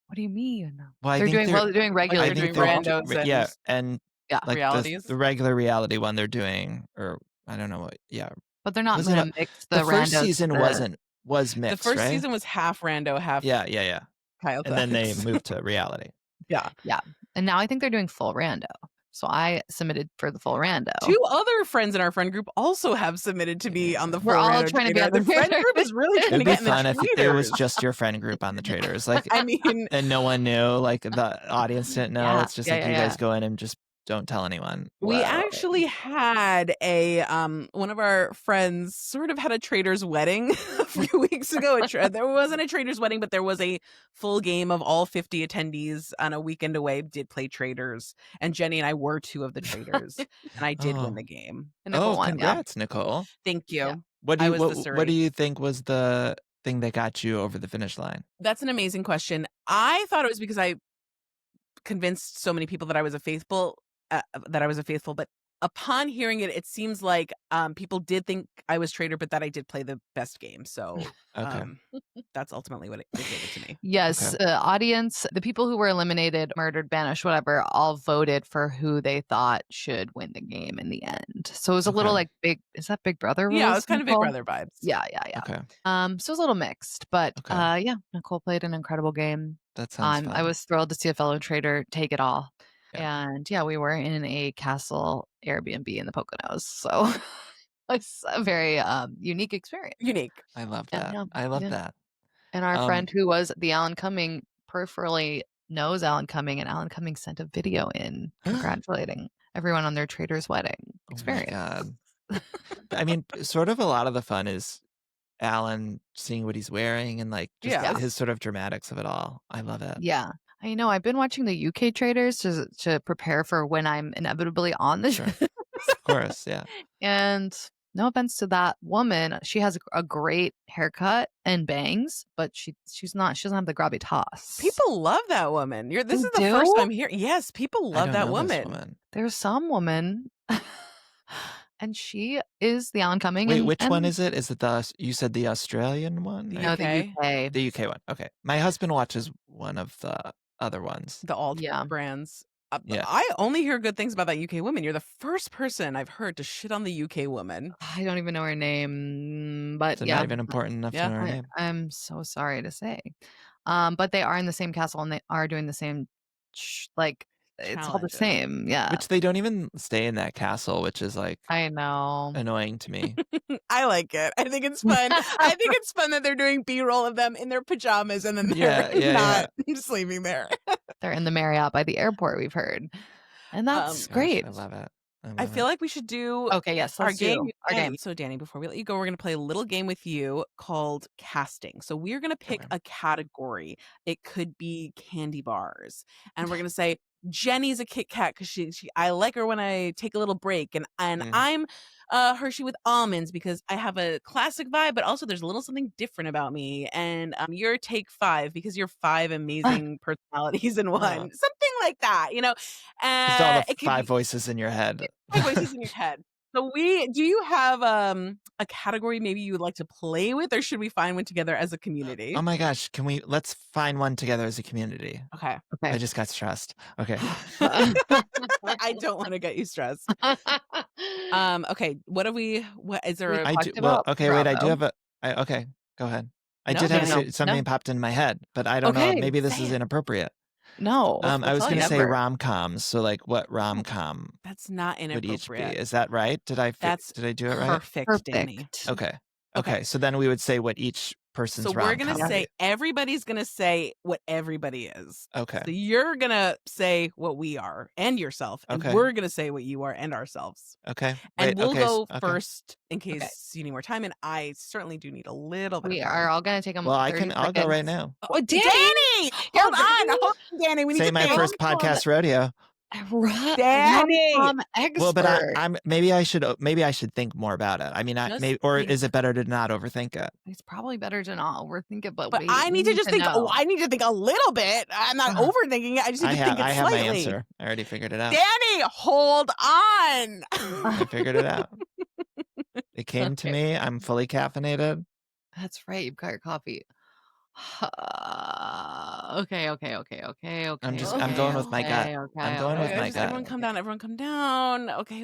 What do you mean?
Well,
they're doing regular.
They're doing randos.
Yeah, and like
realities.
the regular reality one they're doing, or I don't know what. Yeah,
but they're not going to mix the
first season was mixed.
The first
right?
season was half rando, half Kyle.
And then they moved to reality.
Yeah. And now I think they're doing full rando. So I submitted for the full rando.
2 other friends in our friend group also have submitted to be on the full
We're all
rando.
trying to be on the
friend group is really trying to
It'd be
get in
fun
the
if it was just your friend group on the traders. Like,
I mean,
and no one knew, like the audience didn't know. It's just like you guys go in and just don't tell anyone.
We actually had a one of our friends sort of had a trader's wedding a few weeks ago. There wasn't a trader's wedding, but there was a full game of all 50 attendees on a weekend away did play traders, and Jenny and I were 2 of the traders, and I did win the game.
And Nicole won,
congrats, Nicole!
Thank you.
Yeah.
What do you think was the thing that got you over the finish line?
That's an amazing question. I thought it was because I convinced so many people that I was a faithful. But upon hearing it, it seems like people did think I was trader, but that I did play the best game. So that's ultimately what it gave it to me.
Yes, audience, the people who were eliminated, murdered, banished, whatever, all voted for who they thought should win the game in the end. So it was a little like is that Big Brother rules?
Yeah, it was kind
Nicole?
of Big Brother vibes.
Yeah.
Okay.
So it was a little mixed, but Nicole played an incredible game.
That sounds fun.
I was thrilled to see a fellow trader take it all.
Yeah.
And we were in a castle Airbnb in the Poconos. So it's a very unique experience.
I love that. I love that.
And our friend who was the Alan Cumming peripherally knows Alan Cumming, and Alan Cumming sent a video in congratulating everyone on their trader's wedding experience.
Oh my God. I mean, sort of a lot of the fun is Alan seeing what he's wearing and like just his sort of dramatics of it all. I love it.
Yeah. I know. I've been watching the UK traders to prepare for when I'm inevitably on the show.
Of course, yeah.
And no offense to that woman, she has a great haircut and bangs, but she doesn't have the gravitas.
People love that woman. This is the first time hearing. Yes, people love that woman.
There's some woman, and she is the Alan Cumming.
Wait, which one is it? Is it you said the Australian one?
No, the UK.
The UK one. Okay. My husband watches one of the other ones.
The alt brands.
Yeah.
I only hear good things about that UK woman. You're the first person I've heard to shit on the UK woman.
I don't even know her name, but
So
yeah,
not even important enough to know her name.
I'm so sorry to say. But they are in the same castle and they are doing the same, like, it's all the
Challenges.
same. Yeah.
Which they don't even stay in that castle, which is like
I know.
annoying to me.
I like it. I think it's fun. I think it's fun that they're doing B-roll of them in their pajamas and then they're not sleeping there.
They're in the Marriott by the airport, we've heard. And that's great.
I love it.
I feel like we should do
yes,
our
let's do
game.
our game.
So, Danny, before we let you go, we're going to play a little game with you called casting. So, we're going to pick a category. It could be candy bars, and we're going to say Jenny's a Kit Kat because I like her when I take a little break, and I'm Hershey with almonds because I have a classic vibe, but also there's a little something different about me. And you're Take 5 because you're 5 amazing personalities in one, something like that, you know.
It's all the 5 voices in your head.
5 voices in your head. So do you have a category maybe you would like to play with, or should we find one together as a community?
Oh my gosh, let's find one together as a community.
Okay.
I just got stressed. Okay.
I don't want to get you stressed. Okay. What is there
I do have okay, go ahead. I did have something popped in my head, but I don't know. Maybe this is inappropriate.
No.
I was going to say rom-coms. So like what rom-com
that's not inappropriate.
Would each be? Is that right? Did I do it right?
Perfect, Danny.
Okay. So then we would say what each person's rom-com.
So we're going to say, everybody's going to say what everybody is.
Okay.
So you're going to say what we are and yourself. And we're going to say what you are and ourselves.
Okay.
And we'll go first in case you need more time. And I certainly do need a little bit.
We are all going to take a
Well, I'll go right now.
Oh, Danny! Hold on, Danny. We need
to say my first podcast rodeo.
Danny,
well, but maybe I should think more about it. I mean, is it better to not overthink it?
It's probably better to not overthink it, but
I need to just think. I need to think a little bit. I'm not overthinking it. I just need to think it slightly. I have my answer.
I already figured it out.
Danny, hold on.
I figured it out. It came to me. I'm fully caffeinated.
That's right. You've got your coffee. Okay.
I'm going with my gut. I'm going with my gut.
Everyone calm down. Okay.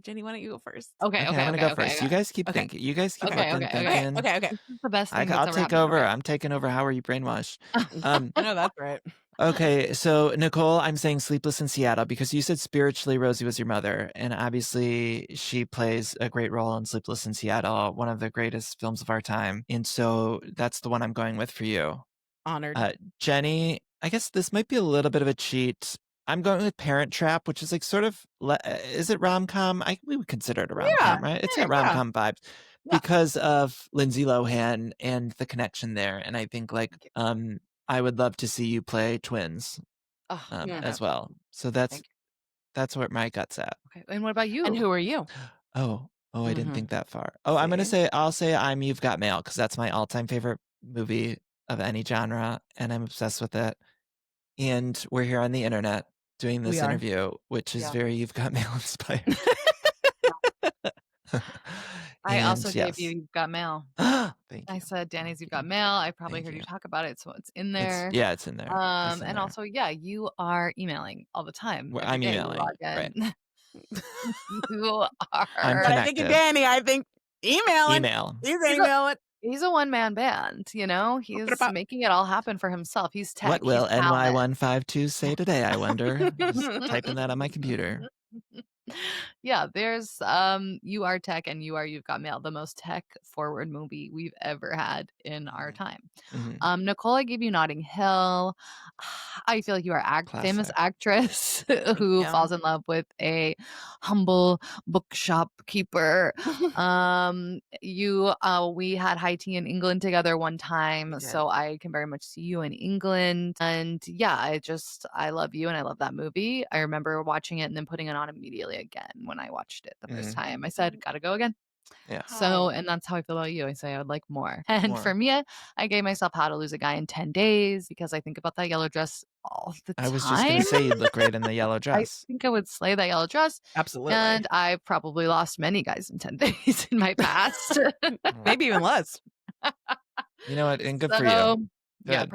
Jenny, why don't you go first?
Okay.
I'm gonna go first. You guys keep thinking. You guys keep thinking.
Okay.
This is the best thing.
I'll take over. I'm taking over. How are you brainwashed?
I know that's right.
Okay, so Nicole, I'm saying Sleepless in Seattle because you said spiritually Rosie was your mother, and obviously she plays a great role in Sleepless in Seattle, one of the greatest films of our time, and so that's the one I'm going with for you.
Honored.
Jenny, I guess this might be a little bit of a cheat. I'm going with Parent Trap, which is like sort of, is it rom-com? We would consider it a rom-com, right? It's got rom-com vibes because of Lindsay Lohan and the connection there, and I think I would love to see you play twins as well. So that's where my gut's at.
Okay. And what about you?
And who are you?
Oh, I didn't think that far. Oh, I'll say I'm You've Got Mail because that's my all-time favorite movie of any genre, and I'm obsessed with it. And we're here on the internet doing this interview, which is very You've Got Mail inspired.
I also gave you You've Got Mail.
Thank you.
I said, Danny's You've Got Mail. I probably heard you talk about it, so it's in there.
It's in there.
Also, you are emailing all the time.
I'm emailing. Right.
You are.
I think of Danny. I think emailing. He's emailing.
He's a one-man band, you know? He's making it all happen for himself. He's tech.
What will NY152 say today, I wonder? Just typing that on my computer.
Yeah, there's You Are Tech and You've Got Mail, the most tech forward movie we've ever had in our time. Nicole, I gave you Notting Hill. I feel like you are a famous actress who falls in love with a humble bookshop keeper. We had high tea in England together one time, so I can very much see you in England. And I love you and I love that movie. I remember watching it and then putting it on immediately again when I watched it the first time. I said, gotta go again.
Yeah.
So, and that's how I feel about you. I say I would like more. And for me, I gave myself How to Lose a Guy in 10 Days because I think about that yellow dress all the time.
I was just going to say you'd look great in the yellow dress.
I think I would slay that yellow dress.
Absolutely.
And I probably lost many guys in 10 days in my past.
Maybe even less.
You know what? And good for you.
Yeah,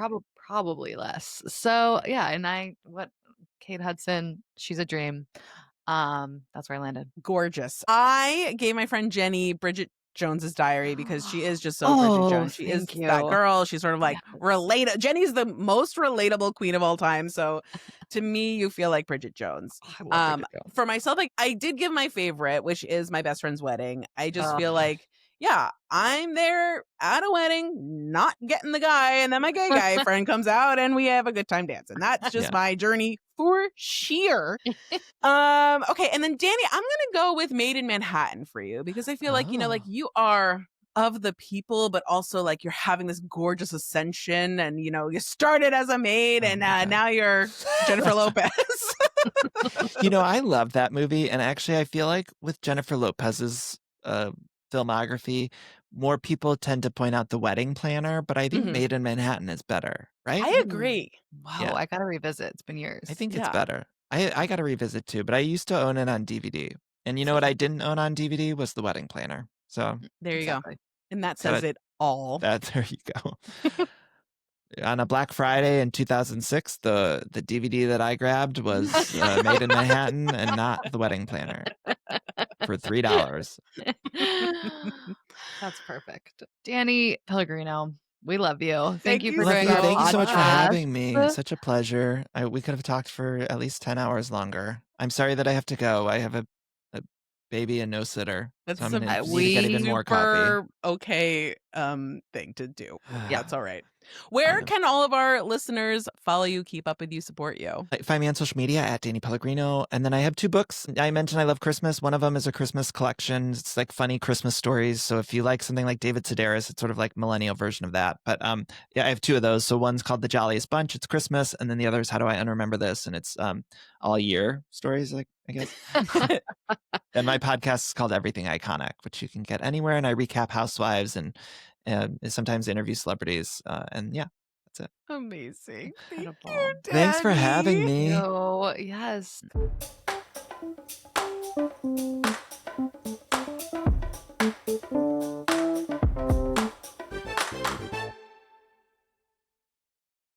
probably less. So yeah, and Kate Hudson, she's a dream. That's where I landed.
Gorgeous. I gave my friend Jenny Bridget Jones's Diary because she is just so Bridget
Oh,
Jones. She is
thank you.
that girl. She's sort of like
Yes.
Jenny's the most relatable queen of all time. So to me, you feel like Bridget Jones.
I love Bridget Jones.
For myself, like I did give my favorite, which is My Best Friend's Wedding. I just feel like, yeah, I'm there at a wedding, not getting the guy, and then my gay guy friend comes out and we have a good time dancing. That's just my journey for sheer. Okay, and then Danny, I'm gonna go with Made in Manhattan for you because I feel like, you know, like you are of the people, but also like you're having this gorgeous ascension, and you know, you started as a maid and now you're Jennifer Lopez.
You know, I love that movie, and actually I feel like with Jennifer Lopez's filmography, more people tend to point out The Wedding Planner, but I think Made in Manhattan is better, right?
I agree.
Wow,
Yeah.
I gotta revisit. It's been years.
I think it's better. I got to revisit too, but I used to own it on DVD. And you know what I didn't own on DVD was The Wedding Planner. So
there you go. And that says it all.
There you go. On a Black Friday in 2006, the DVD that I grabbed was Made in Manhattan and not The Wedding Planner for $3.
That's perfect. Danny Pellegrino, we love you. Thank you for
Love
doing
you.
our
Thank you so much for
podcast.
having me. Such a pleasure. We could have talked for at least 10 hours longer. I'm sorry that I have to go. I have a baby and no sitter.
That's
so I'm gonna
a
need to get even more coffee.
okay thing to do. Yeah, that's all right. Where can all of our listeners follow you, keep up with you, support you?
Find me on social media at Danny Pellegrino. And then I have 2 books. I mentioned I love Christmas. One of them is a Christmas collection. It's like funny Christmas stories. So if you like something like David Sedaris, it's sort of like millennial version of that. But yeah, I have 2 of those. So one's called The Jolliest Bunch. It's Christmas. And then the other is How Do I Unremember This? And it's all year stories, like I guess. And my podcast is called Everything Iconic, which you can get anywhere. And I recap housewives and sometimes interview celebrities. And yeah. That's it.
Amazing.
Incredible.
Thank you, Danny.
Thanks for having me.
Yes.